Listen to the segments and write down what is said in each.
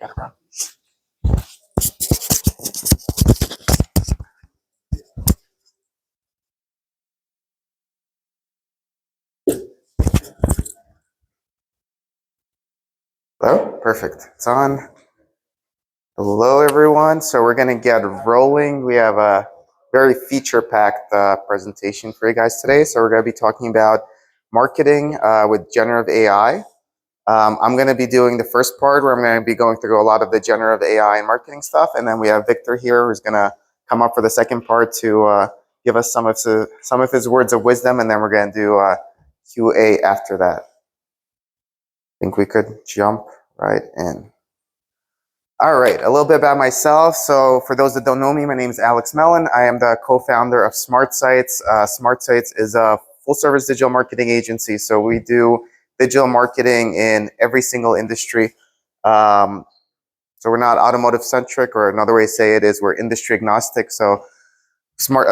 Gotta run. Hello? Perfect. It's on. Hello, everyone. So we're going to get rolling. We have a very feature-packed presentation for you guys today. So we're going to be talking about marketing with generative AI. I'm going to be doing the first part where I'm going to be going through a lot of the generative AI and marketing stuff. And then we have Victor here who's going to come up for the second part to give us some of his words of wisdom. And then we're going to do QA after that. I think we could jump right in. All right, a little bit about myself. So for those that don't know me, my name is Alex Melen. I am the co-founder of SmartSites. SmartSites is a full-service digital marketing agency. So we do digital marketing in every single industry. So we're not automotive centric, or another way to say it is we're industry agnostic. So for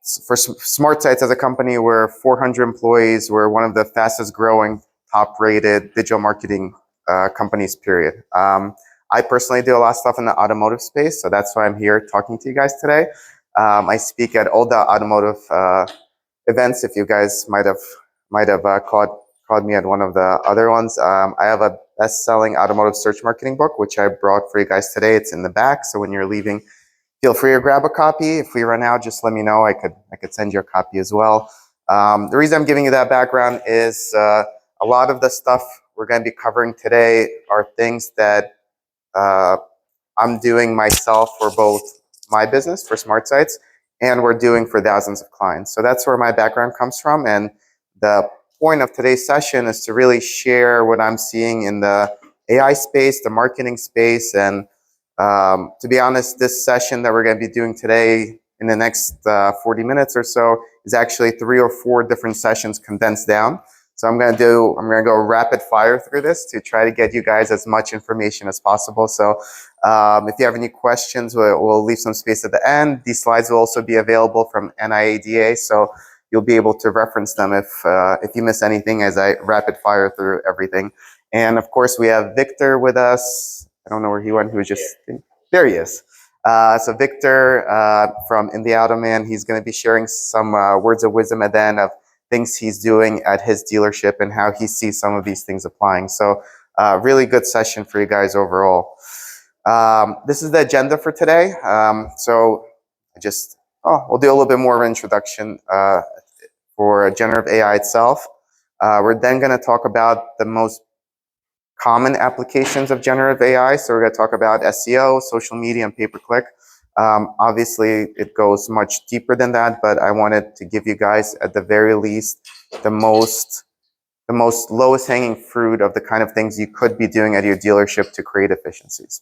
SmartSites as a company, we're 400 employees. We're one of the fastest growing, top rated digital marketing companies, period. I personally do a lot of stuff in the automotive space, so that's why I'm here talking to you guys today. I speak at all the automotive events. If you guys might have caught me at one of the other ones. I have a best-selling automotive search marketing book, which I brought for you guys today. It's in the back, so when you're leaving, feel free to grab a copy. If we run out, just let me know. I could send you a copy as well. The reason I'm giving you that background is a lot of the stuff we're going to be covering today are things that I'm doing myself for both my business, for SmartSites, and we're doing for thousands of clients. So that's where my background comes from. And the point of today's session is to really share what I'm seeing in the AI space, the marketing space. And to be honest, this session that we're going to be doing today in the next 40 minutes or so is actually 3 or 4 different sessions condensed down. So I'm going to go rapid fire through this to try to get you guys as much information as possible. So if you have any questions, we'll leave some space at the end. These slides will also be available from NIADA, so you'll be able to reference them if you miss anything as I rapid fire through everything. And of course, we have Victor with us. I don't know where he went. He was just there. He is. So Victor from Indianapolis, he's going to be sharing some words of wisdom at the end of things he's doing at his dealership and how he sees some of these things applying. So really good session for you guys overall. This is the agenda for today. So we'll do a little bit more of an introduction for generative AI itself. We're then going to talk about the most common applications of generative AI. So we're going to talk about SEO, social media, and pay-per-click. Obviously, it goes much deeper than that, but I wanted to give you guys, at the very least, the most lowest hanging fruit of the kind of things you could be doing at your dealership to create efficiencies.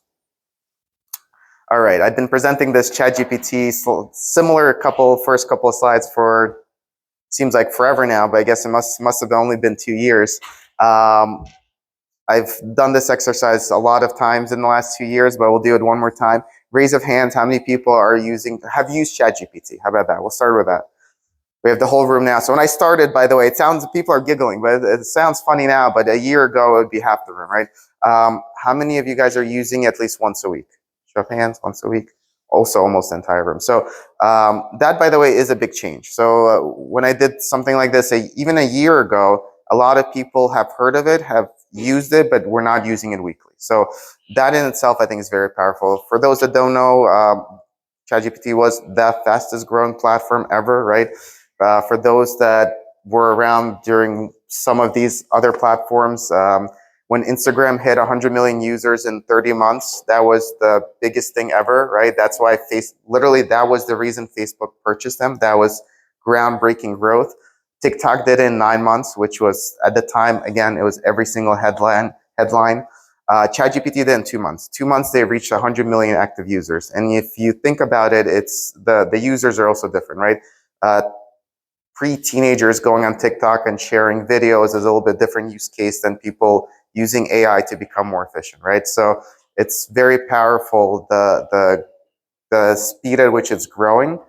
All right, I've been presenting this ChatGPT similar first couple of slides for seems like forever now, but I guess it must have only been 2 years. I've done this exercise a lot of times in the last 2 years, but we'll do it one more time. Raise of hands, how many people have used ChatGPT? How about that? We'll start with that. We have the whole room now. So when I started, by the way, people are giggling, but it sounds funny now, but a year ago, it would be half the room, right? How many of you guys are using it at least once a week? Show of hands, once a week. Also almost the entire room. So that, by the way, is a big change. So when I did something like this, even a year ago, a lot of people have heard of it, have used it, but we're not using it weekly. So that in itself, I think, is very powerful. For those that don't know, ChatGPT was the fastest growing platform ever, right? For those that were around during some of these other platforms, when Instagram hit 100 million users in 30 months, that was the biggest thing ever, right? That's why literally that was the reason Facebook purchased them. That was groundbreaking growth. TikTok did it in 9 months, which was, at the time, again, it was every single headline. ChatGPT did it in 2 months. 2 months, they reached 100 million active users. And if you think about it, it's the users are also different, right? Pre-teenagers going on TikTok and sharing videos is a little bit different use case than people using AI to become more efficient, right? So it's very powerful, the speed at which it's growing.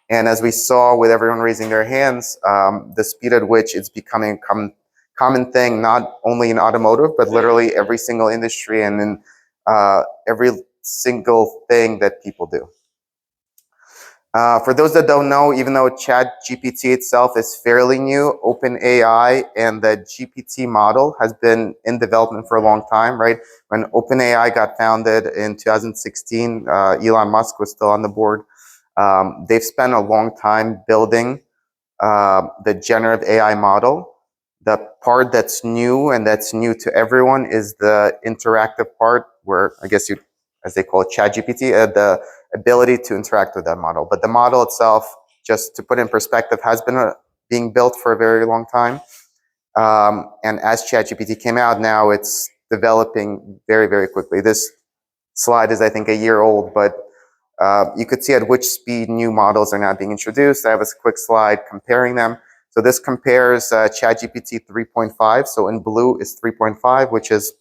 And as we saw with everyone raising their hands, the speed at which it's becoming a common thing, not only in automotive, but literally every single industry and in every single thing that people do. For those that don't know, even though ChatGPT itself is fairly new, OpenAI and the GPT model has been in development for a long time, right? When OpenAI got founded in 2016, Elon Musk was still on the board. They've spent a long time building the generative AI model. The part that's new and that's new to everyone is the interactive part, where I guess you, as they call it, ChatGPT, the ability to interact with that model. But the model itself, just to put in perspective, has been being built for a very long time. And as ChatGPT came out, now it's developing very, very quickly. This slide is, I think, a year old, but you could see at which speed new models are now being introduced. I have a quick slide comparing them. So this compares ChatGPT 3.5. So in blue is 3.5, which is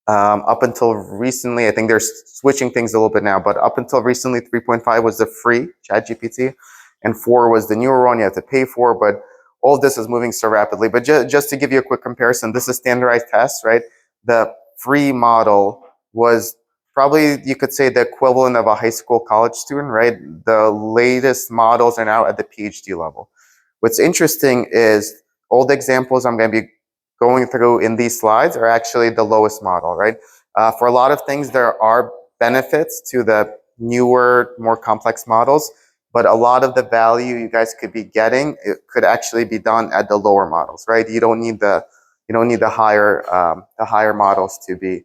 up until recently, I think they're switching things a little bit now, but up until recently, 3.5 was the free ChatGPT, and 4 was the newer one you have to pay for, but all of this is moving so rapidly. But just to give you a quick comparison, this is standardized tests, right? The free model was probably, you could say, the equivalent of a high school college student, right? The latest models are now at the PhD level. What's interesting is all the examples I'm going to be going through in these slides are actually the lowest model, right? For a lot of things, there are benefits to the newer, more complex models, but a lot of the value you guys could be getting, it could actually be done at the lower models, right? You don't need the higher models to be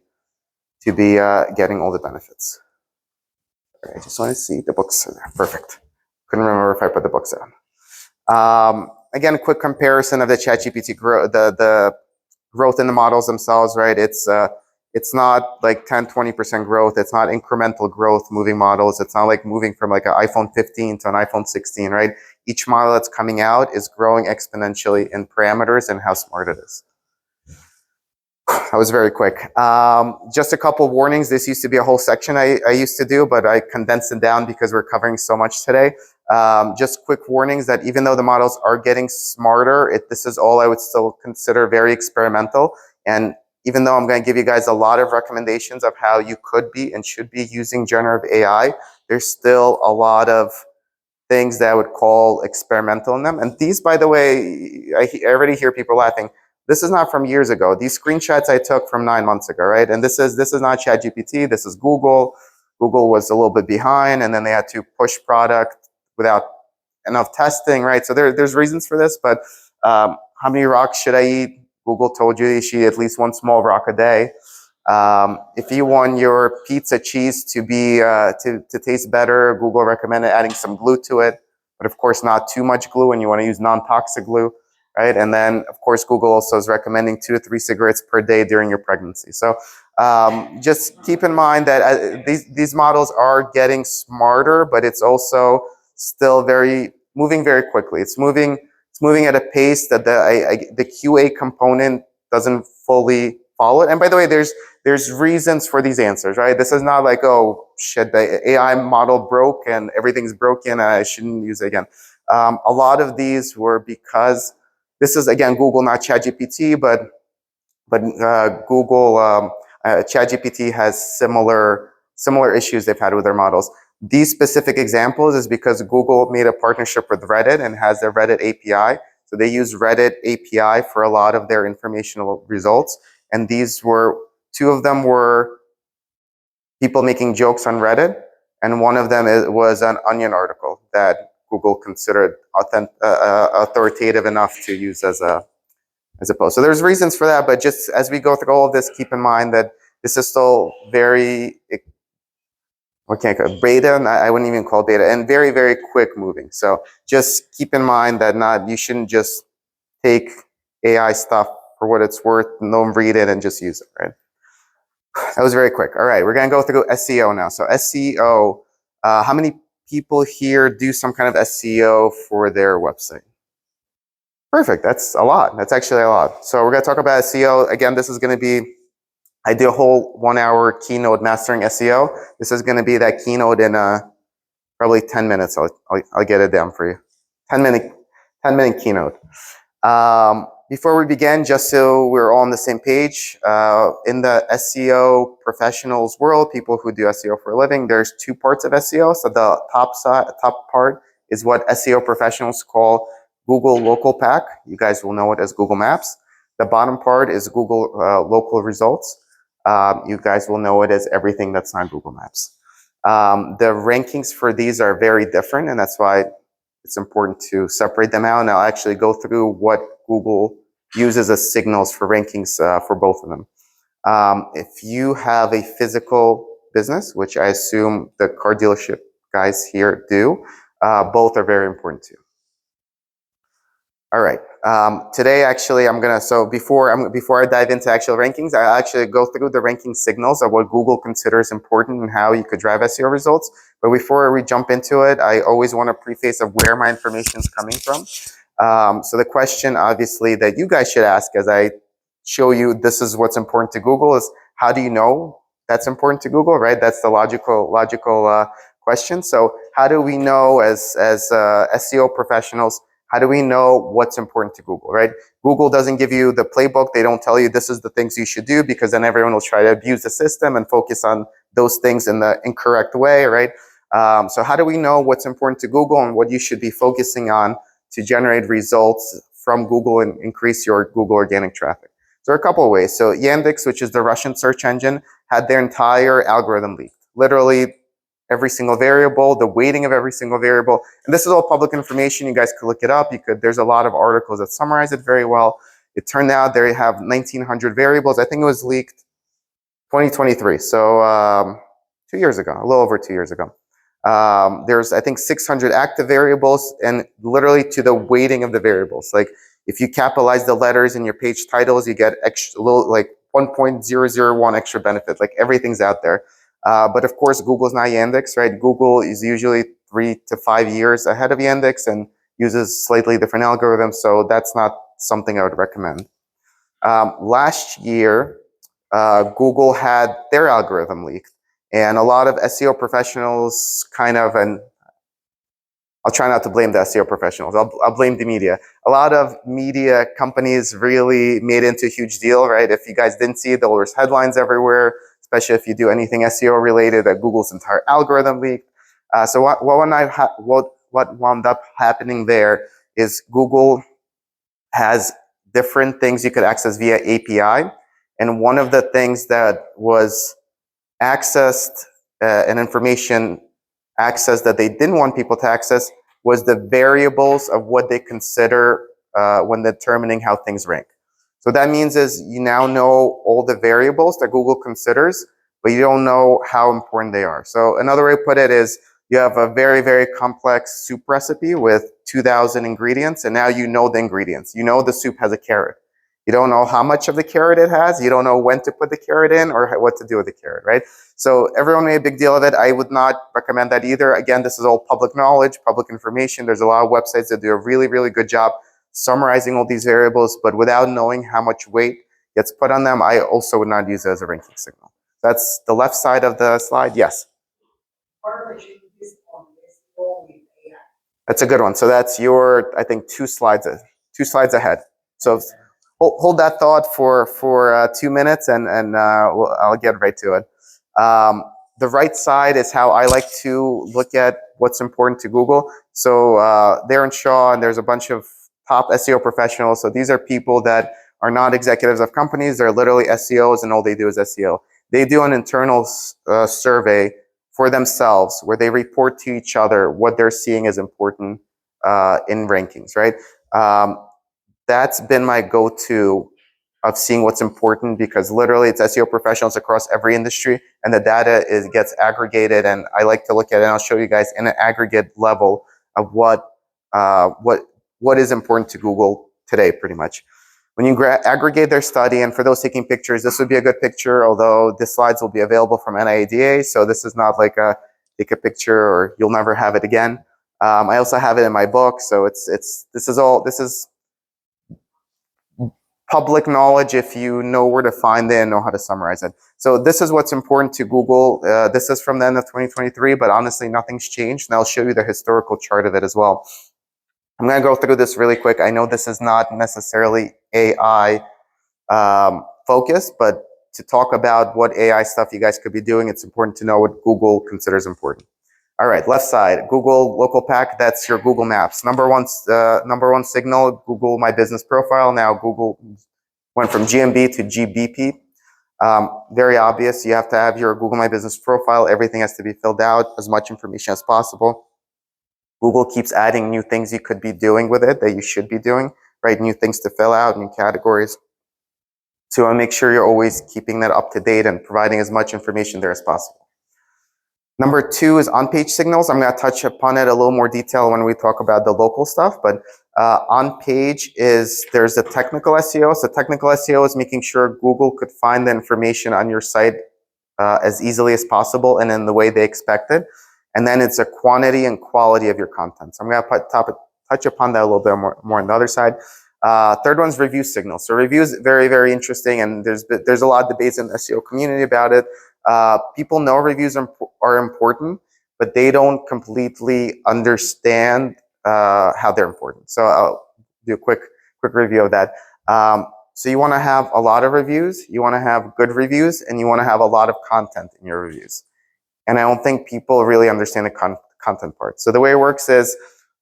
getting all the benefits. All right, I just want to see the books are there. Perfect. Couldn't remember if I put the books down. Again, a quick comparison of the ChatGPT growth, the growth in the models themselves, right? It's not like 10, 20% growth. It's not incremental growth moving models. It's not like moving from like an iPhone 15 to an iPhone 16, right? Each model that's coming out is growing exponentially in parameters and how smart it is. That was very quick. Just a couple of warnings. This used to be a whole section I used to do, but I condensed it down because we're covering so much today. Just quick warnings that even though the models are getting smarter, this is all I would still consider very experimental. And even though I'm going to give you guys a lot of recommendations of how you could be and should be using generative AI, there's still a lot of things that I would call experimental in them. And these, by the way, I already hear people laughing. This is not from years ago. These screenshots I took from 9 months ago, right? And this is not ChatGPT. This is Google. Google was a little bit behind, and then they had to push product without enough testing, right? So there's reasons for this, but how many rocks should I eat? Google told you should eat at least one small rock a day. If you want your pizza cheese to be to taste better, Google recommended adding some glue to it, but of course not too much glue, and you want to use non-toxic glue. Right? And then, of course, Google also is recommending 2 to 3 cigarettes per day during your pregnancy. So just keep in mind that these models are getting smarter, but it's also still moving very quickly. It's moving at a pace that the QA component doesn't fully follow it. And by the way, there's reasons for these answers, right? This is not like, oh shit, the AI model broke and everything's broken, I shouldn't use it again. A lot of these were because this is, again, Google, not ChatGPT, but Google, ChatGPT has similar issues they've had with their models. These specific examples is because Google made a partnership with Reddit and has their Reddit API. So they use Reddit API for a lot of their informational results. And these were, 2 of them were people making jokes on Reddit. And one of them was an Onion article that Google considered authoritative enough to use as a post. So there's reasons for that, but just as we go through all of this, keep in mind that this is still very, beta, I wouldn't even call it beta, and very, very quick moving. So just keep in mind that you shouldn't just take AI stuff for what it's worth, don't read it and just use it, right? That was very quick. All right, we're going to go through SEO now. So SEO, how many people here do some kind of SEO for their website? Perfect. That's a lot. That's actually a lot. So we're going to talk about SEO. Again, this is going to be, I do a whole 1-hour keynote mastering SEO. This is going to be that keynote in probably 10 minutes. I'll get it down for you. 10-minute keynote. Before we begin, just so we're all on the same page, in the SEO professionals world, people who do SEO for a living, there's two parts of SEO. So the top part is what SEO professionals call Google Local Pack. You guys will know it as Google Maps. The bottom part is Google Local Results. You guys will know it as everything that's not Google Maps. The rankings for these are very different, and that's why it's important to separate them out. And I'll actually go through what Google uses as signals for rankings for both of them. If you have a physical business, which I assume the car dealership guys here do, both are very important too. All right. Today, actually, before I dive into actual rankings, I'll actually go through the ranking signals of what Google considers important and how you could drive SEO results. But before we jump into it, I always want to preface of where my information is coming from. So the question, obviously, that you guys should ask as I show you this is what's important to Google is, how do you know that's important to Google, right? That's the logical question. So how do we know as SEO professionals, how do we know what's important to Google, right? Google doesn't give you the playbook. They don't tell you this is the things you should do, because then everyone will try to abuse the system and focus on those things in the incorrect way, right? So how do we know what's important to Google and what you should be focusing on to generate results from Google and increase your Google organic traffic? So there are a couple of ways. So Yandex, which is the Russian search engine, had their entire algorithm leaked. Literally every single variable, the weighting of every single variable. And this is all public information. You guys could look it up. There's a lot of articles that summarize it very well. It turned out they have 1,900 variables. I think it was leaked 2023. So 2 years ago, a little over 2 years ago. There's, I think, 600 active variables, and literally to the weighting of the variables. Like if you capitalize the letters in your page titles, you get extra, like 1.001 extra benefit. Like everything's out there. But of course, Google's not Yandex, right? Google is usually 3 to 5 years ahead of Yandex and uses slightly different algorithms. So that's not something I would recommend. Last year, Google had their algorithm leaked, and a lot of SEO professionals and I'll try not to blame the SEO professionals. I'll blame the media. A lot of media companies really made it into a huge deal, right? If you guys didn't see it, there was headlines everywhere, especially if you do anything SEO related, that Google's entire algorithm leaked. So what wound up happening there is Google has different things you could access via API. And one of the things that was accessed and information access that they didn't want people to access was the variables of what they consider when determining how things rank. So that means is you now know all the variables that Google considers, but you don't know how important they are. So another way to put it is you have a very, very complex soup recipe with 2,000 ingredients, and now you know the ingredients. You know the soup has a carrot. You don't know how much of the carrot it has. You don't know when to put the carrot in or what to do with the carrot, right? So everyone made a big deal of it. I would not recommend that either. Again, this is all public knowledge, public information. There's a lot of websites that do a really, really good job summarizing all these variables, but without knowing how much weight gets put on them, I also would not use it as a ranking signal. That's the left side of the slide. Yes? That's a good one. So that's your, I think, two slides ahead. So hold that thought for 2 minutes, and I'll get right to it. The right side is how I like to look at what's important to Google. So Darren Shaw, and there's a bunch of top SEO professionals. So these are people that are not executives of companies. They're literally SEOs, and all they do is SEO. They do an internal survey for themselves where they report to each other what they're seeing as important in rankings, right? That's been my go-to of seeing what's important, because literally it's SEO professionals across every industry, and the data gets aggregated, and I like to look at it, and I'll show you guys in an aggregate level of what is important to Google today, pretty much. When you aggregate their study, and for those taking pictures, this would be a good picture, although the slides will be available from NIADA, so this is not like take a picture or you'll never have it again. I also have it in my book, so this is public knowledge if you know where to find it and know how to summarize it. So this is what's important to Google. This is from the end of 2023, but honestly, nothing's changed, and I'll show you the historical chart of it as well. I'm going to go through this really quick. I know this is not necessarily AI focused, but to talk about what AI stuff you guys could be doing, it's important to know what Google considers important. All right, left side, Google Local Pack, that's your Google Maps. Number one signal, Google My Business Profile. Now Google went from GMB to GBP. Very obvious, you have to have your Google My Business Profile. Everything has to be filled out, as much information as possible. Google keeps adding new things you could be doing with it that you should be doing, right? New things to fill out, new categories. So you want to make sure you're always keeping that up to date and providing as much information there as possible. Number two is on-page signals. I'm going to touch upon it a little more detail when we talk about the local stuff, but on-page there's the technical SEO. So technical SEO is making sure Google could find the information on your site as easily as possible and in the way they expect it. And then it's a quantity and quality of your content. So I'm going to touch upon that a little bit more on the other side. Third one's review signals. So reviews, very, very interesting, and there's a lot of debates in the SEO community about it. People know reviews are important, but they don't completely understand how they're important. So I'll do a quick review of that. So you want to have a lot of reviews, you want to have good reviews, and you want to have a lot of content in your reviews. And I don't think people really understand the content part. So the way it works is,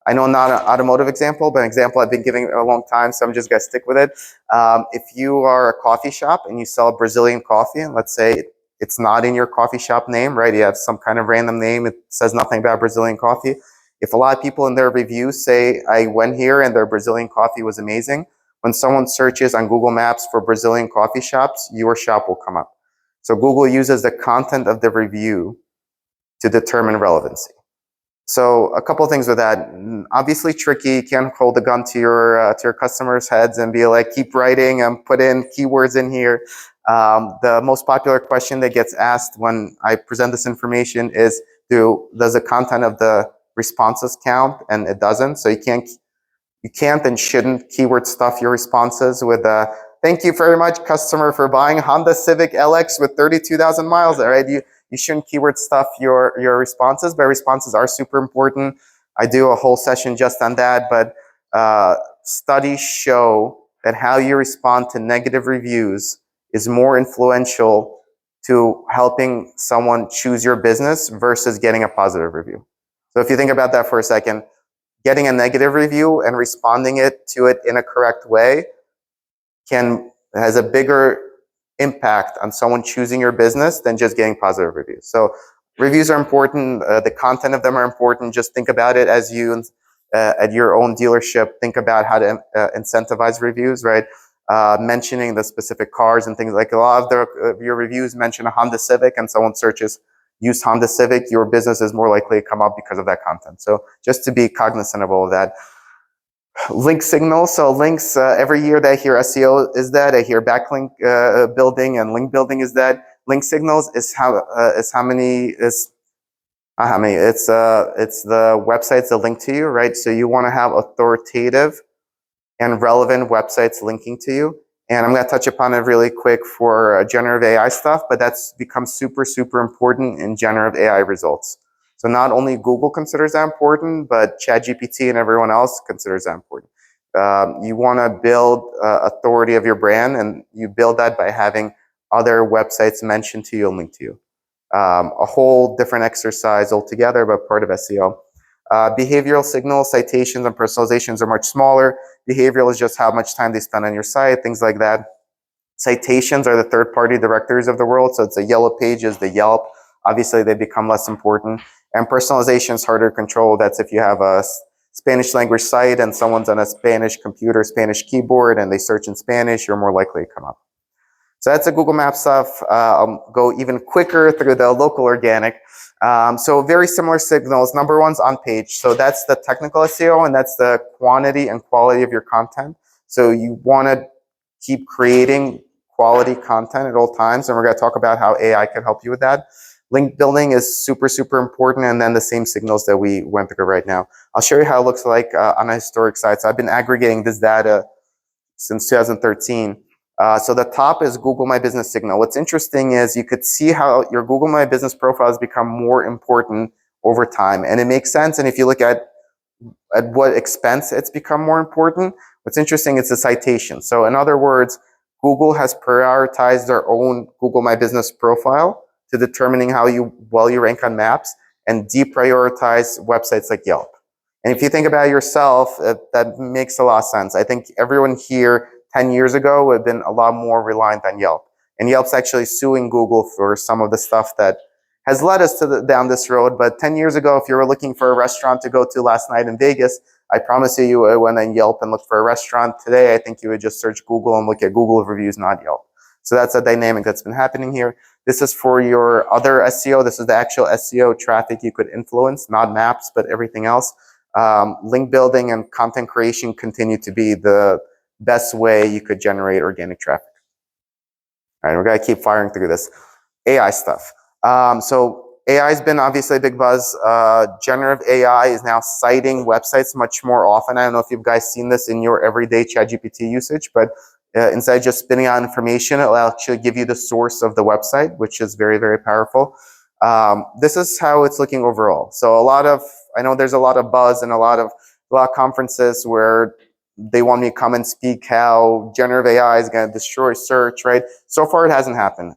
I know not an automotive example, but an example I've been giving a long time, so I'm just going to stick with it. If you are a coffee shop and you sell Brazilian coffee, and let's say it's not in your coffee shop name, right? You have some kind of random name. It says nothing about Brazilian coffee. If a lot of people in their reviews say, I went here and their Brazilian coffee was amazing, when someone searches on Google Maps for Brazilian coffee shops, your shop will come up. So Google uses the content of the review to determine relevancy. So a couple of things with that. Obviously tricky. You can't hold a gun to your customers' heads and be like, keep writing and put in keywords in here. The most popular question that gets asked when I present this information is, does the content of the responses count? And it doesn't. So you can't and shouldn't keyword stuff your responses with thank you very much, customer, for buying Honda Civic LX with 32,000 miles. All right, you shouldn't keyword stuff your responses, but responses are super important. I do a whole session just on that, but studies show that how you respond to negative reviews is more influential to helping someone choose your business versus getting a positive review. So if you think about that for a second, getting a negative review and responding to it in a correct way has a bigger impact on someone choosing your business than just getting positive reviews. So reviews are important. The content of them are important. Just think about it as you at your own dealership, think about how to incentivize reviews, right? Mentioning the specific cars and things, like a lot of your reviews mention a Honda Civic and someone searches used Honda Civic, your business is more likely to come up because of that content. So just to be cognizant of all of that. Link signals. So links, every year that I hear SEO is that, I hear backlink building and link building is that. Link signals is it's the websites that link to you, right? So you want to have authoritative and relevant websites linking to you. And I'm going to touch upon it really quick for generative AI stuff, but that's become super, super important in generative AI results. So not only Google considers that important, but ChatGPT and everyone else considers that important. You want to build authority of your brand, and you build that by having other websites mentioned to you and linked to you. A whole different exercise altogether, but part of SEO. Behavioral signals, citations, and personalizations are much smaller. Behavioral is just how much time they spend on your site, things like that. Citations are the third-party directories of the world, so it's the Yellow Pages, the Yelp. Obviously, they become less important. And personalization is harder to control. That's if you have a Spanish language site and someone's on a Spanish computer, Spanish keyboard, and they search in Spanish, you're more likely to come up. So that's the Google Maps stuff. I'll go even quicker through the local organic. So very similar signals. Number one's on page. So that's the technical SEO, and that's the quantity and quality of your content. So you want to keep creating quality content at all times. And we're going to talk about how AI can help you with that. Link building is super, super important. And then the same signals that we went through right now. I'll show you how it looks like on a historic site. So I've been aggregating this data since 2013. So the top is Google My Business signal. What's interesting is you could see how your Google My Business profile has become more important over time. And it makes sense. And if you look at at what expense it's become more important. What's interesting is the citation. So in other words, Google has prioritized their own Google My Business profile to determining how well you rank on maps, and deprioritize websites like Yelp. And if you think about it yourself, that makes a lot of sense. I think everyone here 10 years ago would have been a lot more reliant on Yelp. And Yelp's actually suing Google for some of the stuff that has led us down this road. But 10 years ago, if you were looking for a restaurant to go to last night in Vegas, I promise you went on Yelp and looked for a restaurant. Today, I think you would just search Google and look at Google reviews, not Yelp. So that's a dynamic that's been happening here. This is for your other SEO. This is the actual SEO traffic you could influence, not maps, but everything else. Link building and content creation continue to be the best way you could generate organic traffic. All right, we're going to keep firing through this. AI stuff. So AI has been obviously a big buzz. Generative AI is now citing websites much more often. I don't know if you guys seen this in your everyday ChatGPT usage, but instead of just spitting out information, it'll actually give you the source of the website, which is very, very powerful. This is how it's looking overall. So I know there's a lot of buzz and a lot of conferences where they want me to come and speak how generative AI is going to destroy search, right? So far, it hasn't happened.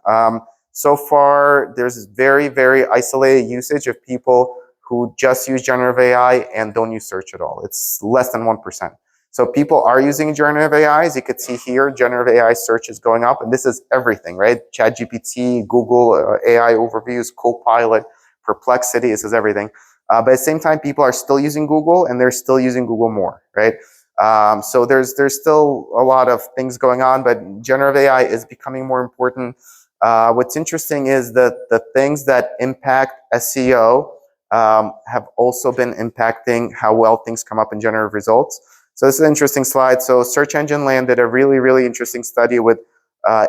So far, there's very, very isolated usage of people who just use generative AI and don't use search at all. It's less than 1%. So people are using generative AI. As you could see here, generative AI search is going up, and this is everything, right? ChatGPT, Google AI overviews, Copilot, Perplexity, this is everything. But at the same time, people are still using Google, and they're still using Google more, right? So there's still a lot of things going on, but generative AI is becoming more important. What's interesting is that the things that impact SEO have also been impacting how well things come up in generative results. So this is an interesting slide. So Search Engine Land did a really, really interesting study with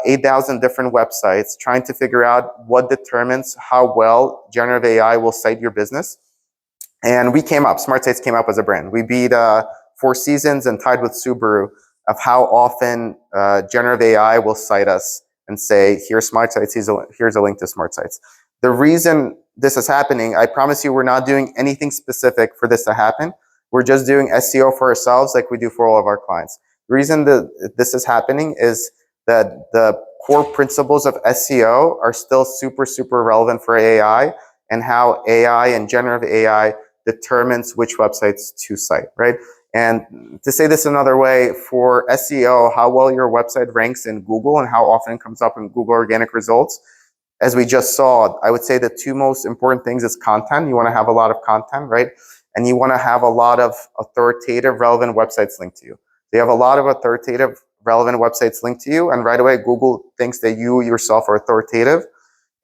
8,000 different websites trying to figure out what determines how well generative AI will cite your business. And we came up, SmartSites came up as a brand. We beat Four Seasons and tied with Subaru of how often generative AI will cite us and say, here's SmartSites, here's a link to SmartSites. The reason this is happening, I promise you, we're not doing anything specific for this to happen. We're just doing SEO for ourselves like we do for all of our clients. The reason that this is happening is that the core principles of SEO are still super, super relevant for AI, and how AI and generative AI determines which websites to cite, right? And to say this another way, for SEO, how well your website ranks in Google and how often it comes up in Google organic results, as we just saw, I would say the two most important things is content. You want to have a lot of content, right? And you want to have a lot of authoritative, relevant websites linked to you. You have a lot of authoritative, relevant websites linked to you, and right away, Google thinks that you yourself are authoritative,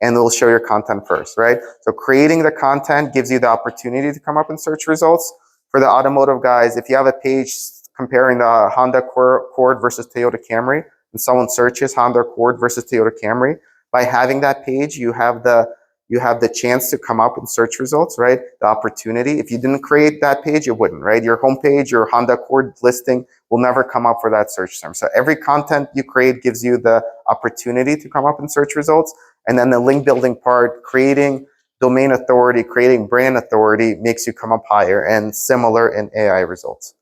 and it'll show your content first, right? So creating the content gives you the opportunity to come up in search results. For the automotive guys, if you have a page comparing the Honda Accord versus Toyota Camry, and someone searches Honda Accord versus Toyota Camry, by having that page, you have the chance to come up in search results, right? The opportunity. If you didn't create that page, it wouldn't, right? Your homepage, your Honda Accord listing will never come up for that search term. So every content you create gives you the opportunity to come up in search results. And then the link building part, creating domain authority, creating brand authority makes you come up higher, and similar in AI results.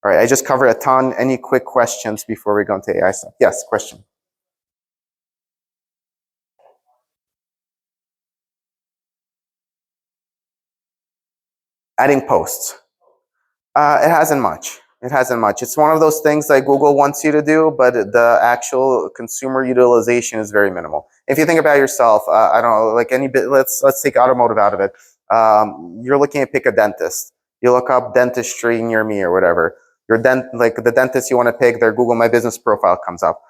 All right, I just covered a ton. Any quick questions before we go into AI stuff? Yes, question. Adding posts. It hasn't much. It hasn't much. It's one of those things that Google wants you to do, but the actual consumer utilization is very minimal. If you think about yourself, I don't know, like let's take automotive out of it. You're looking to pick a dentist. You look up dentistry near me or whatever. Like the dentist you want to pick, their Google My Business profile comes up.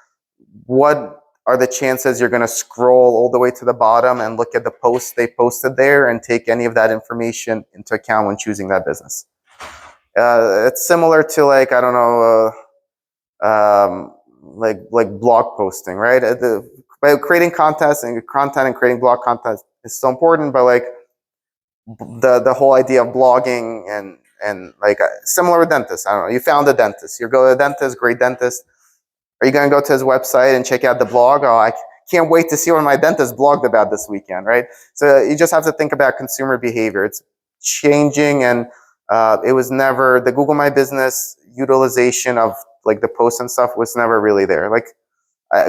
What are the chances you're going to scroll all the way to the bottom and look at the posts they posted there and take any of that information into account when choosing that business? It's similar to, like, I don't know, like blog posting, right? By creating content and creating blog content is so important, but like the whole idea of blogging and like similar with dentists. I don't know. You found a dentist. You go to a dentist, great dentist. Are you going to go to his website and check out the blog? Oh, I can't wait to see what my dentist blogged about this weekend, right? So you just have to think about consumer behavior. It's changing, and It was never, the Google My Business utilization of like the posts and stuff was never really there. Like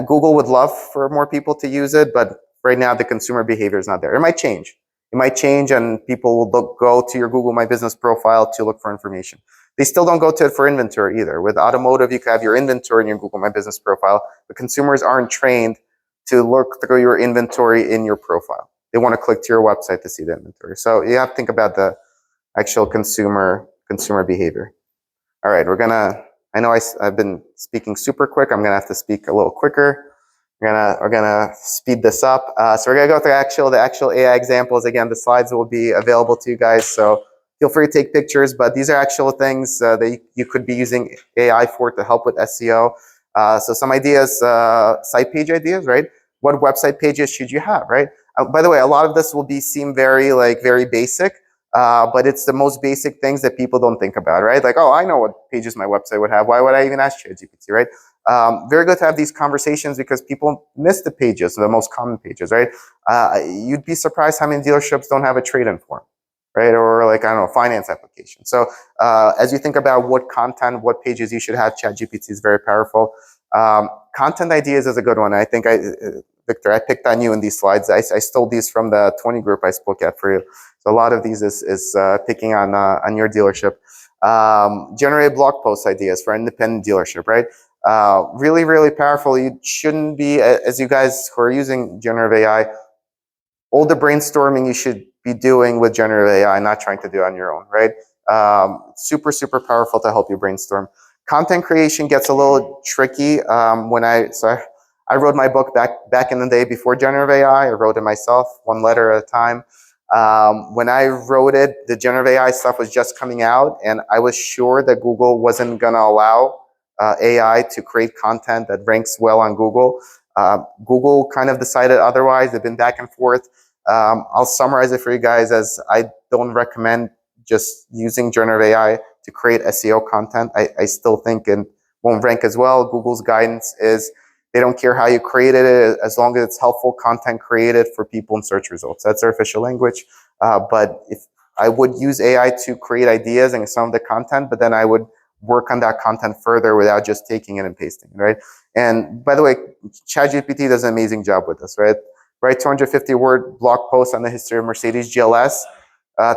Google would love for more people to use it, but right now the consumer behavior is not there. It might change. It might change and people will go to your Google My Business profile to look for information. They still don't go to it for inventory either. With Automotive, you can have your inventory in your Google My Business profile, but consumers aren't trained to look through your inventory in your profile. They want to click to your website to see the inventory. So you have to think about the actual consumer behavior. All right, I know I've been speaking super quick. I'm gonna have to speak a little quicker. We're gonna speed this up. So we're gonna go through the actual AI examples. Again, the slides will be available to you guys, so feel free to take pictures, but these are actual things that you could be using AI for to help with SEO. So some ideas, site page ideas, right? What website pages should you have, right? By the way, a lot of this will seem very basic, but it's the most basic things that people don't think about, right? Like, oh, I know what pages my website would have. Why would I even ask ChatGPT, right? Very good to have these conversations because people miss the pages, the most common pages, right? You'd be surprised how many dealerships don't have a trade-in form, right? Or like, I don't know, finance application. So as you think about what content, what pages you should have, ChatGPT is very powerful. Content ideas is a good one. I think Victor, I picked on you in these slides. I stole these from the 20 group I spoke at for you. So a lot of these is picking on your dealership. Generate blog post ideas for independent dealership, right? Really, really powerful. You shouldn't be, as you guys who are using generative AI, all the brainstorming you should be doing with generative AI, not trying to do it on your own, right? Super, super powerful to help you brainstorm. Content creation gets a little tricky. I wrote my book back in the day before generative AI. I wrote it myself, one letter at a time. When I wrote it, the generative AI stuff was just coming out, and I was sure that Google wasn't going to allow AI to create content that ranks well on Google. Google kind of decided otherwise. They've been back and forth. I'll summarize it for you guys as I don't recommend just using generative AI to create SEO content. I still think it won't rank as well. Google's guidance is they don't care how you created it as long as it's helpful content created for people in search results. That's their official language. But if I would use AI to create ideas and some of the content, but then I would work on that content further without just taking it and pasting it, right? And by the way, ChatGPT does an amazing job with this, right? Write 250-word blog post on the history of Mercedes GLS.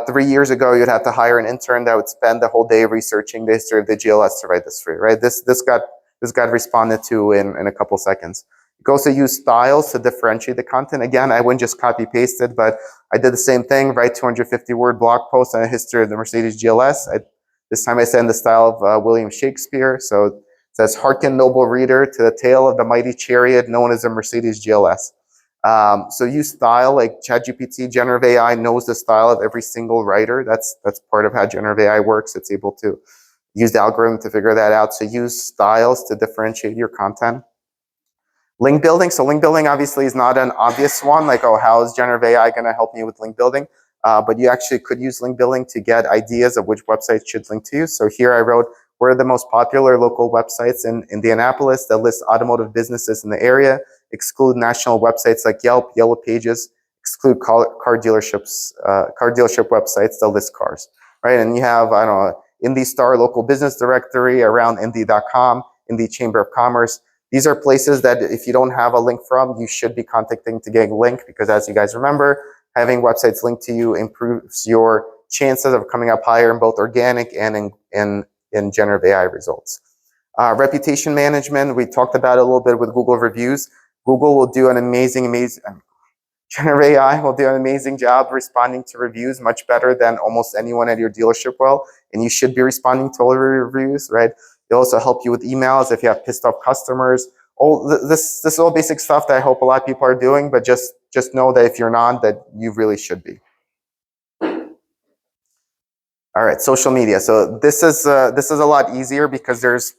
3 years ago, you'd have to hire an intern that would spend the whole day researching the history of the GLS to write this for you, right? This got responded to in a couple seconds. You can also use styles to differentiate the content. Again, I wouldn't just copy paste it, but I did the same thing, write 250-word blog post on the history of the Mercedes GLS. This time I said in the style of William Shakespeare. So it says, "Hearken, noble reader, to the tale of the mighty chariot known as the Mercedes GLS." So use style, like ChatGPT, generative AI knows the style of every single writer. That's part of how generative AI works. It's able to use the algorithm to figure that out. So use styles to differentiate your content. Link building. So link building obviously is not an obvious one, like, oh, how is generative AI going to help me with link building? But you actually could use link building to get ideas of which websites should link to you. So here I wrote, what are the most popular local websites in Indianapolis that list automotive businesses in the area, exclude national websites like Yelp, Yellow Pages, exclude car dealership websites that list cars, right? And you have, I don't know, Indy Star local business directory around Indy.com, Indy Chamber of Commerce. These are places that if you don't have a link from, you should be contacting to get a link, because as you guys remember, having websites linked to you improves your chances of coming up higher in both organic and in generative AI results. Reputation management, we talked about it a little bit with Google reviews. Google will do an amazing, generative AI will do an amazing job responding to reviews, much better than almost anyone at your dealership will. And you should be responding to all your reviews, right? It'll also help you with emails if you have pissed off customers. This is all basic stuff that I hope a lot of people are doing, but just know that if you're not, that you really should be. All right, social media. So this is a lot easier because there's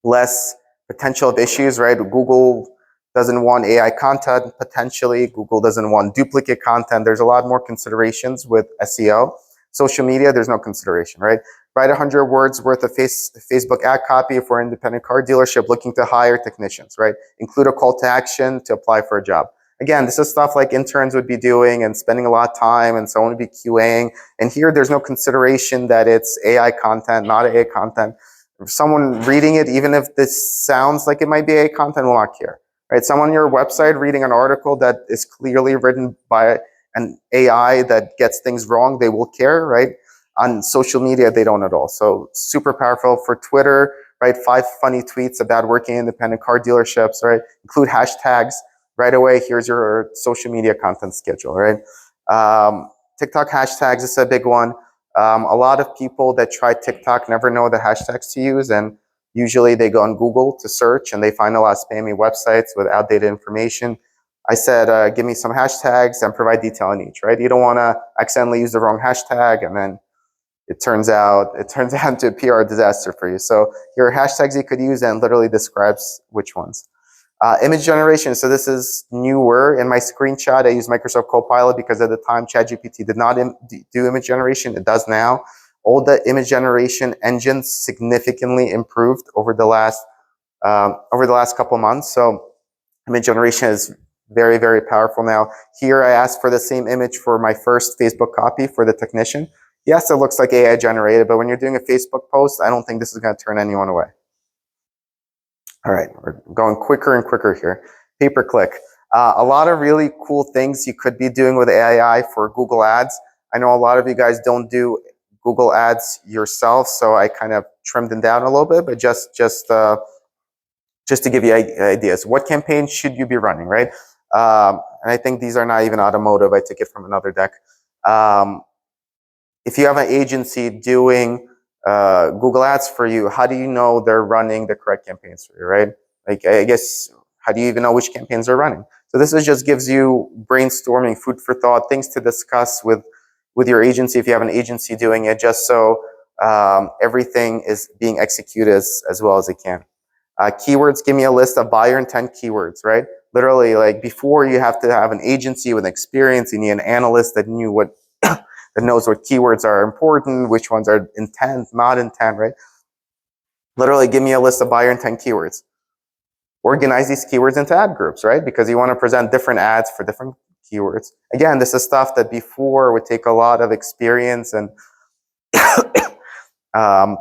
less potential of issues, right? Google doesn't want AI content, potentially. Google doesn't want duplicate content. There's a lot more considerations with SEO. Social media, there's no consideration, right? Write 100 words worth of Facebook ad copy for an independent car dealership looking to hire technicians, right? Include a call to action to apply for a job. Again, this is stuff like interns would be doing and spending a lot of time, and someone would be QAing. And here, there's no consideration that it's AI content, not AI content. If someone reading it, even if this sounds like it might be AI content, will not care. Right? Someone on your website reading an article that is clearly written by an AI that gets things wrong, they will care, right? On social media, they don't at all. So super powerful. For Twitter, right? 5 funny tweets about working in independent car dealerships, right? Include hashtags right away. Here's your social media content schedule, right? TikTok hashtags is a big one. A lot of people that try TikTok never know the hashtags to use, and usually they go on Google to search and they find a lot of spammy websites with outdated information. I said, give me some hashtags and provide detail on each, right? You don't want to accidentally use the wrong hashtag and then it turns out into a PR disaster for you. So here are hashtags you could use and literally describes which ones. Image generation. So this is newer. In my screenshot, I used Microsoft Copilot because at the time ChatGPT did not do image generation. It does now. All the image generation engines significantly improved over the last couple months. So image generation is very, very powerful now. Here I asked for the same image for my first Facebook copy for the technician. Yes, it looks like AI generated, but when you're doing a Facebook post, I don't think this is going to turn anyone away. All right, we're going quicker and quicker here. Pay-per-click. A lot of really cool things you could be doing with AI for Google Ads. I know a lot of you guys don't do Google Ads yourself, so I kind of trimmed them down a little bit, but just to give you ideas. What campaigns should you be running, right? And I think these are not even automotive. I took it from another deck. If you have an agency doing Google Ads for you, how do you know they're running the correct campaigns for you, right? Like, I guess, how do you even know which campaigns they're running? So this just gives you brainstorming, food for thought, things to discuss with your agency if you have an agency doing it, just so everything is being executed as well as it can. Keywords, give me a list of buyer intent keywords, right? Literally, like before you have to have an agency with experience, you need an analyst that knew what that knows what keywords are important, which ones are intent, not intent, right? Literally, give me a list of buyer intent keywords. Organize these keywords into ad groups, right? Because you want to present different ads for different keywords. Again, this is stuff that before would take a lot of experience and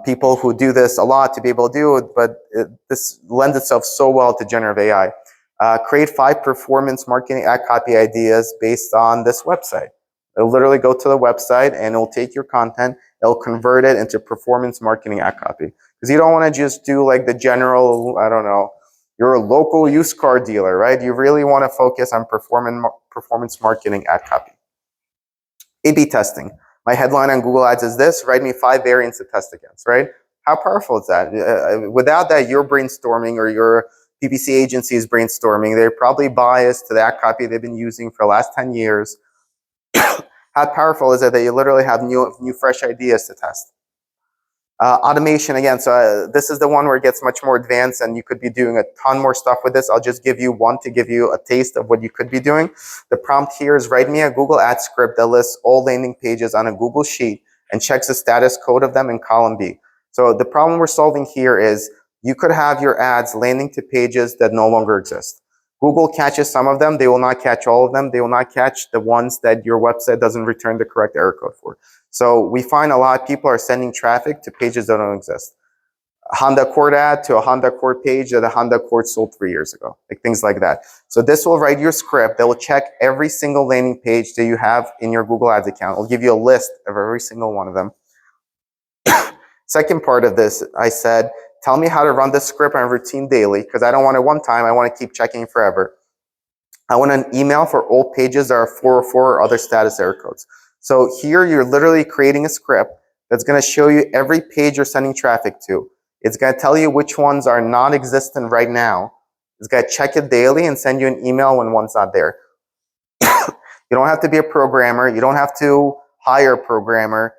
people who do this a lot to be able to do it, but this lends itself so well to generative AI. Create 5 performance marketing ad copy ideas based on this website. It'll literally go to the website and it'll take your content, it'll convert it into performance marketing ad copy. Because you don't want to just do like the general, I don't know, you're a local used car dealer, right? You really want to focus on performance marketing ad copy. A/B testing. My headline on Google Ads is this: write me 5 variants to test against, right? How powerful is that? Without that, you're brainstorming or your PPC agency is brainstorming. They're probably biased to the ad copy they've been using for the last 10 years. How powerful is it that you literally have new fresh ideas to test? Automation, again, so this is the one where it gets much more advanced and you could be doing a ton more stuff with this. I'll just give you one to give you a taste of what you could be doing. The prompt here is write me a Google Ads script that lists all landing pages on a Google Sheet and checks the status code of them in column B. So the problem we're solving here is you could have your ads landing to pages that no longer exist. Google catches some of them. They will not catch all of them. They will not catch the ones that your website doesn't return the correct error code for. So we find a lot of people are sending traffic to pages that don't exist. A Honda Accord ad to a Honda Accord page that a Honda Accord sold 3 years ago, like things like that. So this will write your script that will check every single landing page that you have in your Google Ads account. It'll give you a list of every single one of them. Second part of this, I said, tell me how to run this script on routine daily, because I don't want it one time. I want to keep checking forever. I want an email for all pages that are 404 or other status error codes. So here you're literally creating a script that's going to show you every page you're sending traffic to. It's going to tell you which ones are non-existent right now. It's going to check it daily and send you an email when one's not there. You don't have to be a programmer. You don't have to hire a programmer.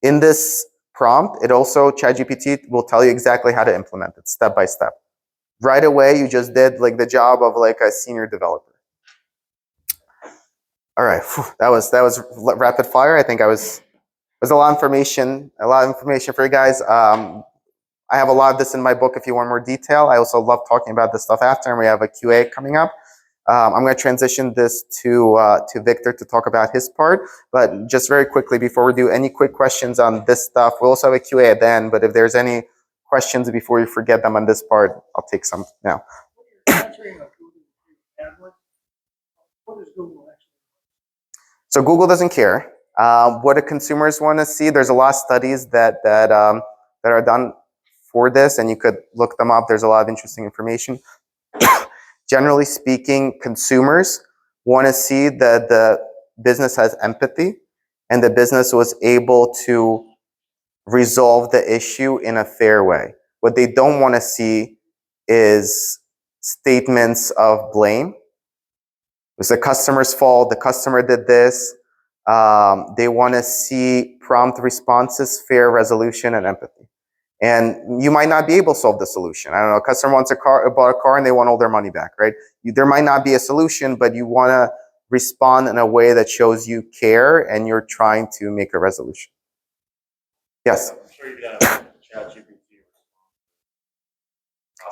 In this prompt, it also, ChatGPT will tell you exactly how to implement it step by step. Right away, you just did like the job of like a senior developer. All right, that was rapid fire. I think was a lot of information for you guys. I have a lot of this in my book if you want more detail. I also love talking about this stuff after, and we have a QA coming up. I'm going to transition this to Victor to talk about his part. But just very quickly, before we do any quick questions on this stuff, we'll also have a QA at the end. But if there's any questions before you forget them on this part, I'll take some now. So Google doesn't care. What do consumers want to see? There's a lot of studies that are done for this, and you could look them up. There's a lot of interesting information. Generally speaking, consumers want to see that the business has empathy and the business was able to resolve the issue in a fair way. What they don't want to see is statements of blame. It's the customer's fault. The customer did this. They want to see prompt responses, fair resolution, and empathy. And you might not be able to solve the solution. I don't know, a customer bought a car and they want all their money back, right? There might not be a solution, but you want to respond in a way that shows you care and you're trying to make a resolution. Yes? I'm sure you got ChatGPT.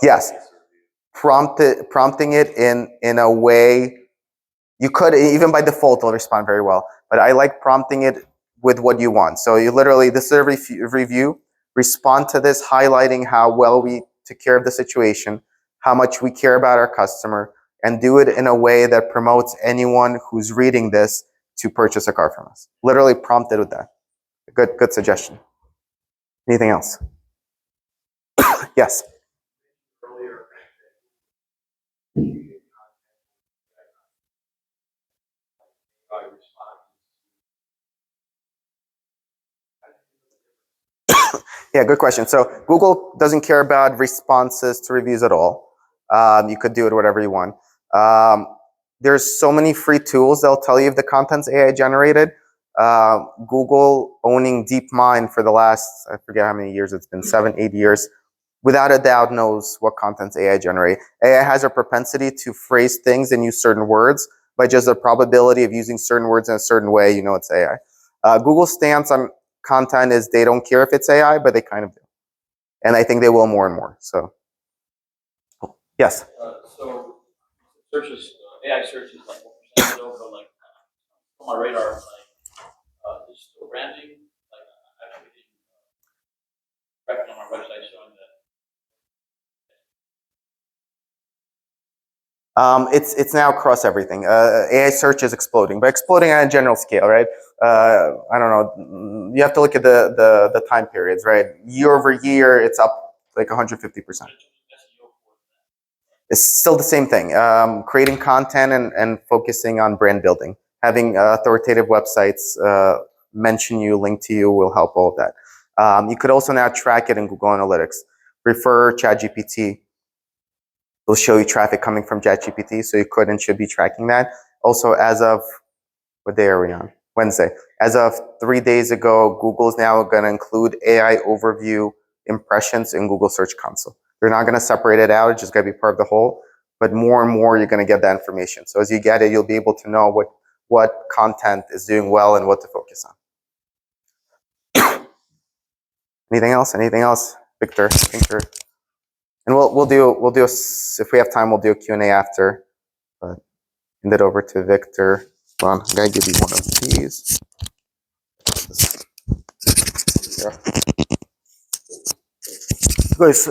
Yes. Prompting it in a way, you could, even by default, it'll respond very well. But I like prompting it with what you want. So you literally, this is a review. Respond to this, highlighting how well we took care of the situation, how much we care about our customer, and do it in a way that promotes anyone who's reading this to purchase a car from us. Literally prompt it with that. Good suggestion. Anything else? Yes. Yeah, good question. So Google doesn't care about responses to reviews at all. You could do it whatever you want. There's so many free tools that'll tell you if the content's AI generated. Google owning DeepMind for the last, I forget how many years it's been, 7, 8 years, without a doubt knows what content's AI generate. AI has a propensity to phrase things and use certain words, but just the probability of using certain words in a certain way, you know it's AI. Google's stance on content is they don't care if it's AI, but they kind of do. And I think they will more and more. So, yes? So searches, AI searches like what percent of but like on my radar, like digital branding, like I have everything record on our website showing that. It's now across everything. AI search is exploding, but exploding on a general scale, right? I don't know. You have to look at the time periods, right? Year over year, it's up like 150%. It's still the same thing. Creating content and focusing on brand building. Having authoritative websites mention you, link to you will help all of that. You could also now track it in Google Analytics. Refer ChatGPT. It'll show you traffic coming from ChatGPT, so you could and should be tracking that. Also, as of, what day are we on? Wednesday. As of 3 days ago, Google's now going to include AI overview impressions in Google Search Console. They're not going to separate it out. It's just going to be part of the whole. But more and more, you're going to get that information. So as you get it, you'll be able to know what content is doing well and what to focus on. Anything else? Anything else, Victor? And we'll do if we have time, we'll do a Q&A after. But hand it over to Victor. Hold on, I'm gonna give you one of these. Yeah. Guys,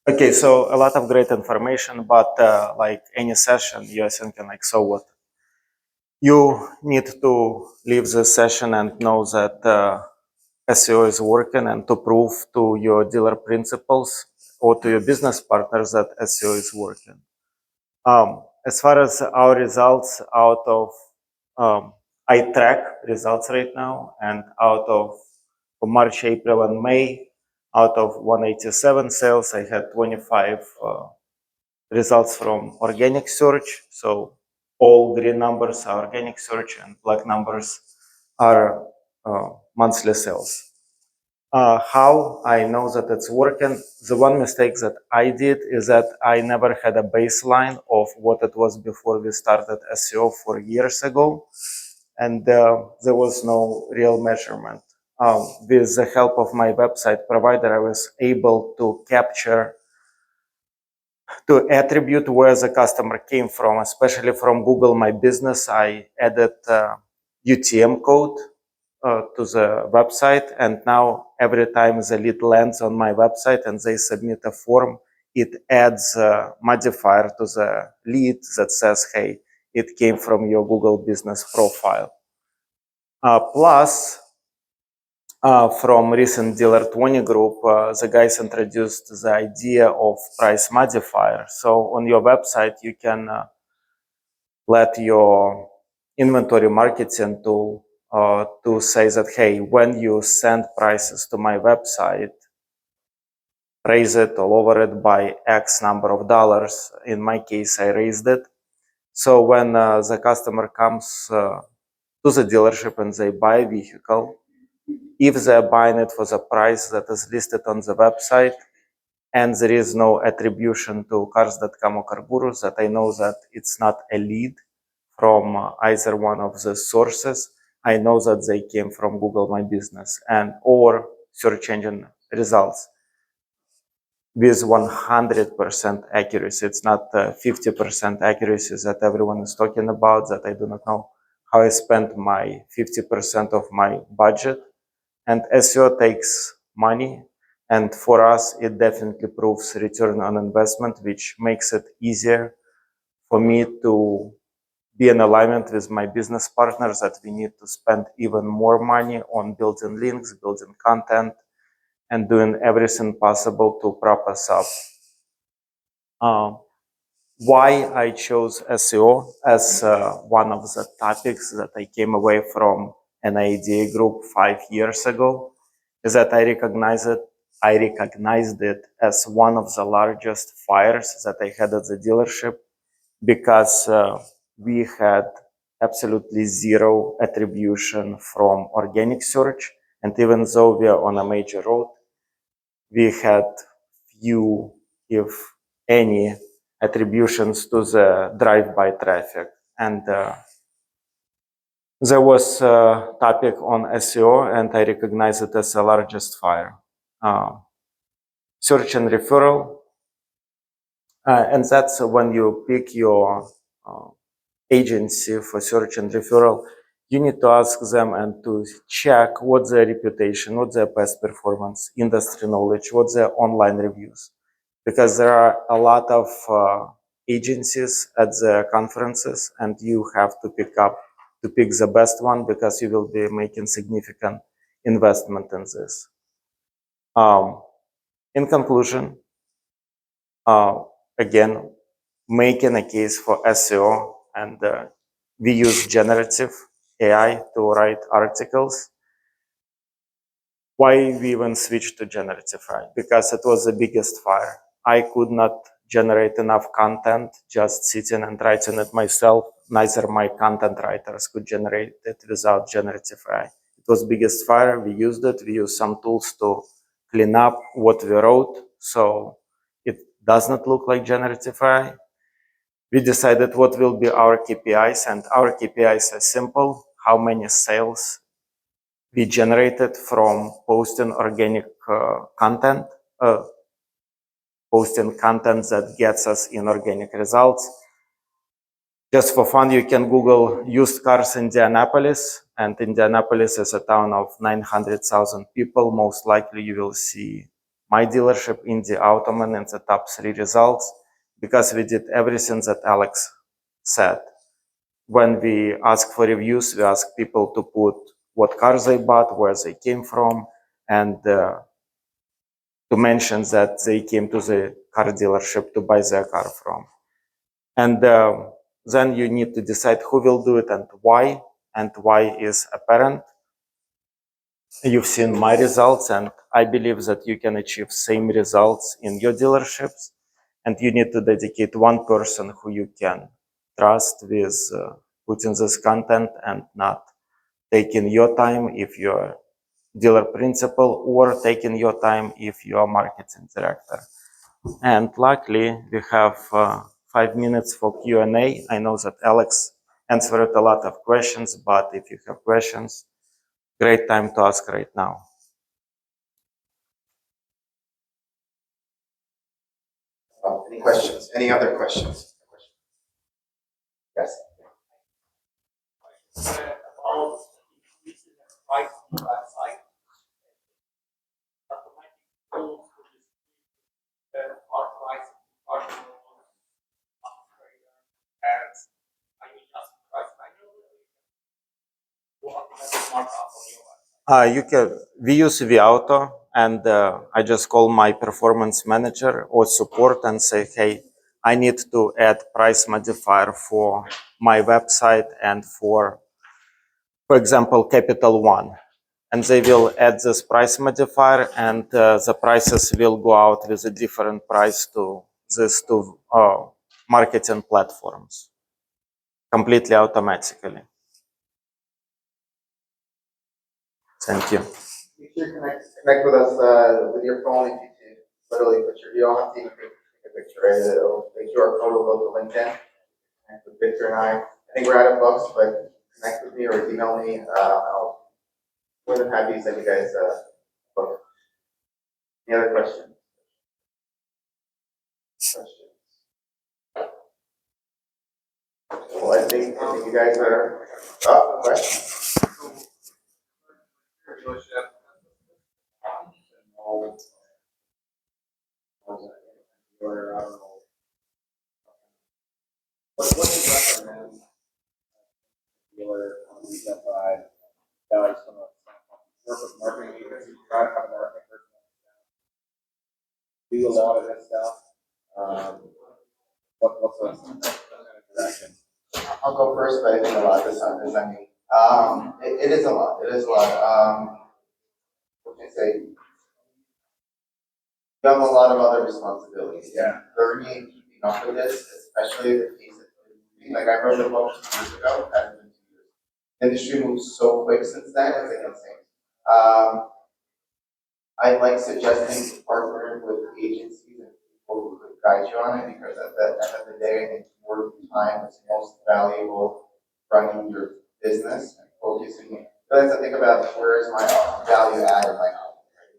okay, so a lot of great information, but like any session, you're thinking like, so what? You need to leave the session and know that SEO is working and to prove to your dealer principals or to your business partners that SEO is working. As far as our results out of, I track results right now, and out of March, April, and May, out of 187 sales, I had 25 results from organic search. So all green numbers are organic search and black numbers are monthly sales. How I know that it's working? The one mistake that I did is that I never had a baseline of what it was before we started SEO 4 years ago. And there was no real measurement. With the help of my website provider, I was able to capture to attribute where the customer came from, especially from Google My Business. I added UTM code to the website, and now every time the lead lands on my website and they submit a form, it adds a modifier to the lead that says, hey, it came from your Google business profile. Plus, from recent Dealer 20 group, the guys introduced the idea of price modifier. So on your website, you can let your inventory marketing tool to say that, hey, when you send prices to my website, raise it or lower it by X number of dollars. In my case, I raised it. So when the customer comes to the dealership and they buy a vehicle, if they're buying it for the price that is listed on the website and there is no attribution to cars.com or Carburus, that I know that it's not a lead from either one of the sources, I know that they came from Google My Business and or search engine results with 100% accuracy. It's not 50% accuracy that everyone is talking about, that I do not know how I spent my 50% of my budget. And SEO takes money. And for us, it definitely proves return on investment, which makes it easier for me to be in alignment with my business partners that we need to spend even more money on building links, building content, and doing everything possible to prop us up. Why I chose SEO as one of the topics that I came away from NIADA group 5 years ago is that I recognized it as one of the largest fires that I had at the dealership, because we had absolutely zero attribution from organic search. And even though we are on a major road, we had few, if any, attributions to the drive-by traffic. And there was a topic on SEO, and I recognize it as the largest fire. Search and referral. And that's when you pick your agency for search and referral, you need to ask them and to check what's their reputation, what's their past performance, industry knowledge, what's their online reviews. Because there are a lot of agencies at the conferences, and you have to pick the best one, because you will be making significant investment in this. In conclusion, again, making a case for SEO, and we use generative AI to write articles. Why we even switched to generative AI? Because it was the biggest fire. I could not generate enough content just sitting and writing it myself. Neither my content writers could generate it without generative AI. It was biggest fire. We used it. We used some tools to clean up what we wrote, so it does not look like generative AI. We decided what will be our KPIs, and our KPIs are simple: how many sales we generated from posting organic content, posting content that gets us inorganic results. Just for fun, you can Google used cars Indianapolis, and Indianapolis is a town of 900,000 people. Most likely you will see my dealership, Indy Automotive, in the top 3 results, because we did everything that Alex said. When we ask for reviews, we ask people to put what cars they bought, where they came from, and to mention that they came to the car dealership to buy their car from. And then you need to decide who will do it and why is apparent. You've seen my results, and I believe that you can achieve same results in your dealerships, and you need to dedicate one person who you can trust with putting this content, and not taking your time if you're dealer principal, or taking your time if you're marketing director. And luckily, we have 5 minutes for Q&A. I know that Alex answered a lot of questions, but if you have questions, great time to ask right now. Any questions? Any other questions? Yes. We use Viauto, and I just call my performance manager or support and say, hey, I need to add price modifier for my website and for example, Capital One. And they will add this price modifier, and the prices will go out with a different price to these two marketing platforms completely automatically. Thank you. Make sure you connect with us with your phone if you literally put your, you don't have to even take a picture, right? It'll make QR code will go to LinkedIn. Connect with Victor and I think we're out of books, but connect with me or email me. I'll more than happy to send you guys a book. Any other questions? Well, I think you guys are up. Questions? What do you recommend dealer on the retail side? Guys, some of work with marketing agencies, try to have a marketing person do a lot of this stuff. What's the direction? I'll go first, but I think a lot this time is it is a lot. It is a lot. What can I say? You have a lot of other responsibilities. Yeah. Learning, keeping up with this, especially the piece of like I wrote a book 2 years ago, hasn't been 2 years. The industry moves so quick since then, it's like insane. I like suggesting partnering with agencies and people who could guide you on it because at the end of the day, I think your time is most valuable running your business and focusing. So I have to think about where is my value add in my company.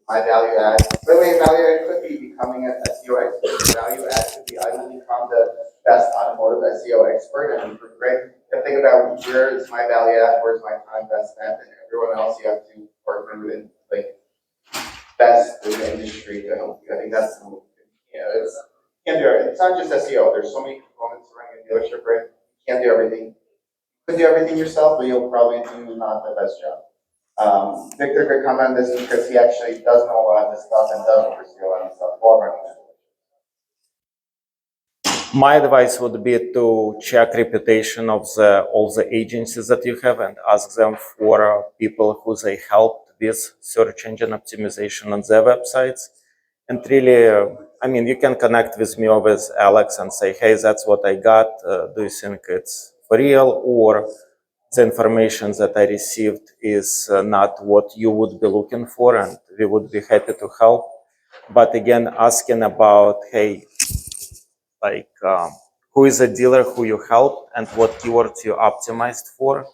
My value add, by the way, value add could be becoming an SEO expert. Value add could be I will become the best automotive SEO expert and great. And think about where is my value add, where's my time best spent, and everyone else you have to partner with and like best in the industry to help you. I think that's the move. It's can't do everything. It's not just SEO. There's so many components running a dealership, right? You can't do everything. You could do everything yourself, but you'll probably do not the best job. Victor could come on this because he actually does know a lot of this stuff and does oversee a lot of stuff while running that. My advice would be to check reputation of all the agencies that you have and ask them for people who they helped with search engine optimization on their websites. And really, I mean, you can connect with me or with Alex and say, hey, that's what I got. Do you think it's for real? Or the information that I received is not what you would be looking for, and we would be happy to help. But again, asking about, hey, like who is a dealer who you helped and what keywords you optimized for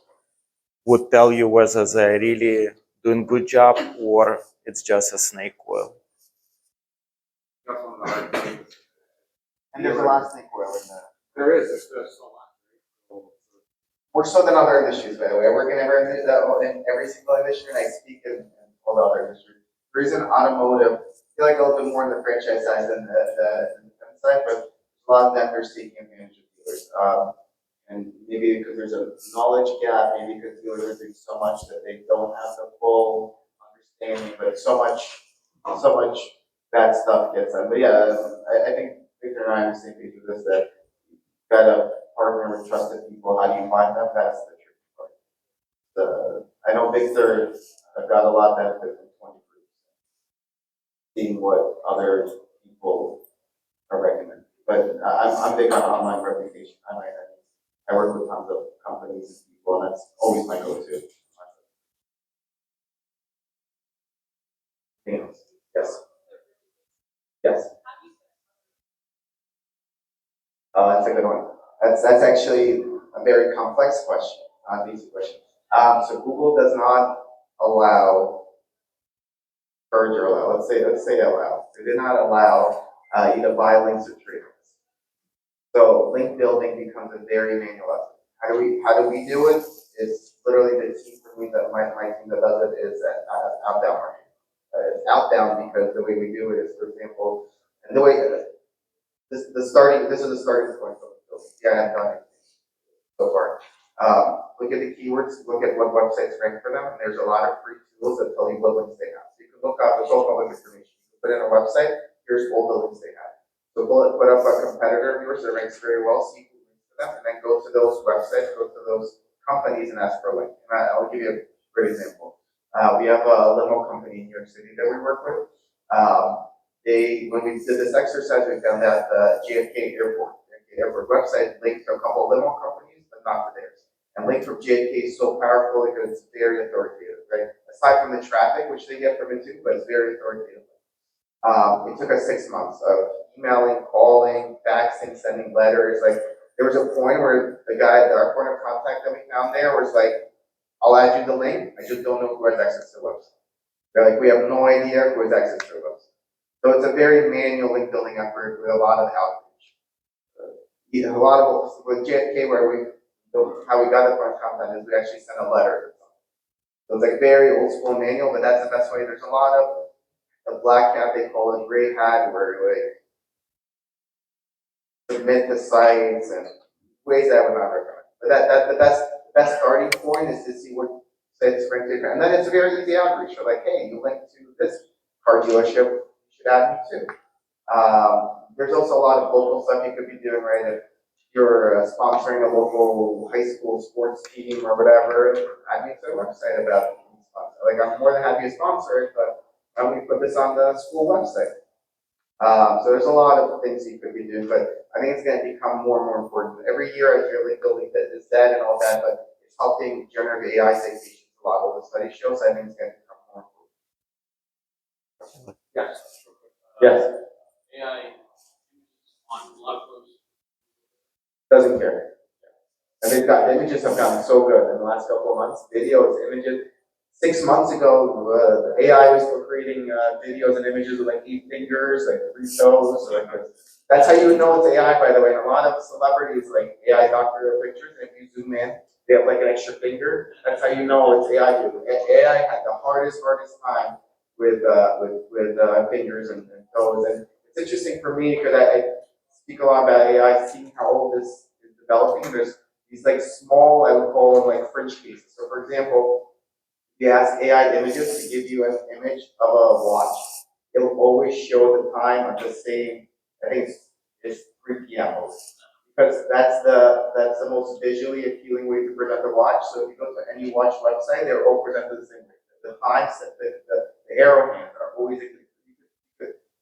would tell you whether they're really doing good job or it's just a snake oil. And there's a lot of snake oil in that. There is, there's so much. More so than other industries, by the way. I work in every single industry, and I speak in all the other industries. The reason automotive, I feel like a little bit more on the franchise side than the defense side, but a lot of them are taking advantage of dealers. And maybe because there's a knowledge gap, maybe because dealers are doing so much that they don't have the full understanding, but so much bad stuff gets done. But yeah, I think Victor and I are on the same page with this, that you've got to partner with trusted people. How do you find them? That's the tricky part. I know Victor got a lot of benefit from 20%. Seeing what other people are recommending. But I'm big on online reputation. I work with tons of companies and people, and that's always my go-to. Yes. Yes. That's a good one. That's actually a very complex question, not an easy question. So Google does not allow, encourage or allow. Let's say allow. They did not allow you to buy links or trade links. So link building becomes a very manual effort. How do we do it? It's literally the team for me that my team that does it is at outbound marketing. It's outbound because the way we do it is, for example, and the way this is the starting point. Yeah, I've done it so far. Look at the keywords, look at what websites rank for them, and there's a lot of free tools that tell you what links they have. So you can look up, it's all public information. You can put in a website, here's all the links they have. So put up a competitor of yours that ranks very well, see who links to them, and then go to those websites, go to those companies and ask for a link. And I'll give you a great example. We have a limo company in New York City that we work with. When we did this exercise, we found that the JFK Airport website linked to a couple of limo companies, but not to theirs. And link from JFK is so powerful because it's very authoritative, right? Aside from the traffic, which they get from it too, but it's very authoritative. It took us 6 months of emailing, calling, faxing, sending letters. Like there was a point where the guy, our point of contact that we found there was like, I'll add you the link, I just don't know who has access to the website. They're like, we have no idea who has access to the website. So it's a very manual link building effort with a lot of outreach. A lot of with JFK, how we got the point of contact is we actually sent a letter. So it's like very old school manual, but that's the best way. There's a lot of the black hat, they call it gray hat, where like submit the sites and ways that I would not recommend. But the best starting point is to see what sites rank different. And then it's a very easy outreach. You're like, hey, you link to this car dealership, you should add me too. There's also a lot of local stuff you could be doing, right? If you're sponsoring a local high school sports team or whatever, add me to a website about being sponsored. Like I'm more than happy to sponsor it, but why don't we put this on the school website? So there's a lot of things you could be doing, but I think it's going to become more and more important. Every year I hear link building that is dead and all that, but it's helping generative AI citations a lot. All the study shows, I think it's going to become more important. Yes. Yes. AI on blog posts. Doesn't care. And the images have gotten so good in the last couple of months. Videos, images. 6 months ago, the AI was still creating videos and images with like 8 fingers, like 3 toes. That's how you would know it's AI, by the way. And a lot of celebrities, like AI doctor their pictures, and if you zoom in, they have like an extra finger. That's how you know it's AI. AI had the hardest time with fingers and toes. And it's interesting for me because I speak a lot about AI, seeing how all this is developing. There's these like small, I would call them like fringe cases. So for example, if you ask AI images to give you an image of a watch, it'll always show the time at the same, I think it's 3 p.m. Because that's the most visually appealing way to present the watch. So if you go to any watch website, they're all presented the same way. The times, the arrow hands are always,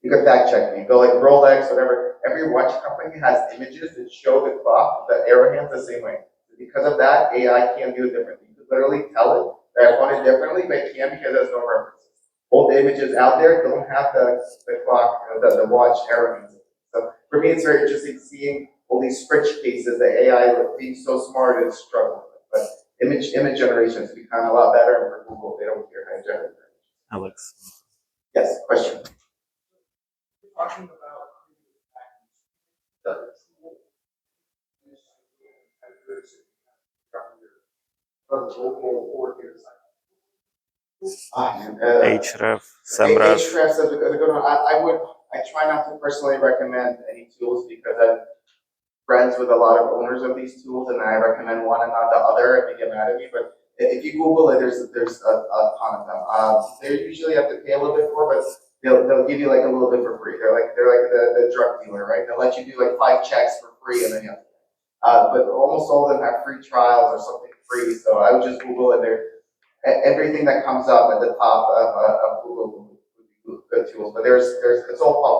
you could fact check me. Go like Rolex, whatever. Every watch company has images that show the clock, the arrow hands the same way. Because of that, AI can't do it differently. You could literally tell it that I want it differently, but it can't because there's no references. All the images out there don't have the clock, the watch arrow hands. So for me, it's very interesting seeing all these fringe cases that AI, being so smart, is struggling with. But image generation has become a lot better, and for Google, they don't care how to generate that. Alex. Yes, question. Talking about Href, SEMrush. Href is a good one. I try not to personally recommend any tools because I'm friends with a lot of owners of these tools, and I recommend one and not the other, and they get mad at me. But if you Google it, there's a ton of them. They usually have to pay a little bit for, but they'll give you like a little bit for free. They're like the drug dealer, right? They'll let you do like 5 checks for free, and then you have to. But almost all of them have free trials or something free. So I would just Google it. Everything that comes up at the top of Google would be good tools. But it's all public.